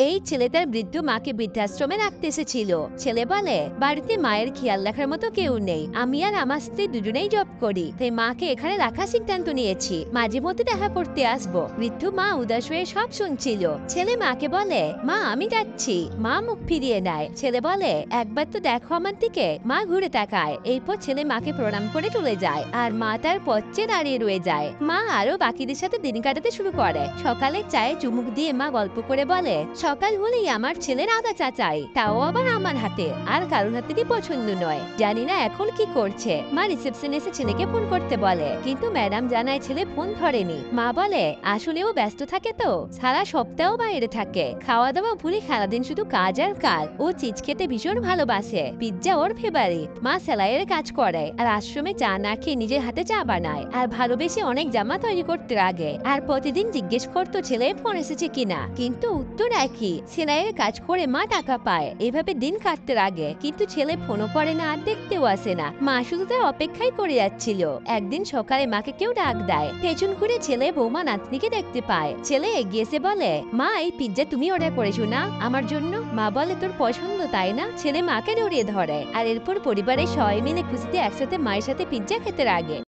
এই ছেলে তার বৃদ্ধ মাকে বৃদ্ধাশ্রমে রাখতে এসেছিল। ছেলে বলে, বাড়িতে মায়ের খেয়াল রাখার মতো কেউ নেই, আমি আর আমার স্ত্রী দুজনেই জব করি, তাই মাকে এখানে রাখার সিদ্ধান্ত নিয়েছি, মাঝে মধ্যে দেখা করতে আসবো। বৃদ্ধ মা উদাস হয়ে সব শুনছিল। ছেলে মাকে বলে, মা আমি যাচ্ছি। মা মুখ ফিরিয়ে নেয়। ছেলে বলে, একবার তো দেখো আমার দিকে। মা ঘুরে তাকায়। এরপর ছেলে মাকে প্রণাম করে চলে যায়, আর মা তার পথে দাঁড়িয়ে রয়ে যায়। মা আরো বাকিদের সাথে দিন কাটাতে শুরু করে। সকালে চায়ে চুমুক দিয়ে মা গল্প করে বলে, সকাল হলেই আমার ছেলের আদা চা চাই, তাও আবার আমার হাতে, আর কারোর হাতে দিয়ে পছন্দ নয়। জানি না এখন কি করছে। মা রিসেপশনে এসে ছেলেকে ফোন করতে বলে, কিন্তু ম্যাডাম জানায় ছেলে ফোন ধরেনি। মা বলে, আসলে ও ব্যস্ত থাকে তো, সারা সপ্তাহ বাইরে থাকে, খাওয়া দাওয়া ভুলে সারাদিন শুধু কাজ আর কাজ। ও চিজ খেতে ভীষণ ভালোবাসে, পিৎজা ওর ফেভারিট। মা সেলাইয়ের কাজ করে, আর আশ্রমে চা না খেয়ে নিজের হাতে চা বানায়, আর ভালোবেসে অনেক জামা তৈরি করতে লাগে। আর প্রতিদিন জিজ্ঞেস করতো ছেলে ফোন এসেছে কিনা, কিন্তু উত্তর একই, সেলাইয়ের কাজ করে মা টাকা পায়। এভাবে দিন কাটতে লাগে, কিন্তু ছেলে ফোনও করে না, আর দেখতেও আসে না। মা শুধু তার অপেক্ষাই করে যাচ্ছিল। একদিন সকালে মাকে কেউ ডাক দেয়। পেছন ঘুরে ছেলে বৌমা নাতনিকে দেখতে পায়। ছেলে এগিয়ে এসে বলে, মা এই পিৎজা তুমি অর্ডার করেছো না আমার জন্য? মা বলে, তোর পছন্দ তাই না? ছেলে মাকে জড়িয়ে ধরে, আর এরপর পরিবারের সবাই মিলে খুশিতে একসাথে মায়ের সাথে পিৎজা খেতে লাগে।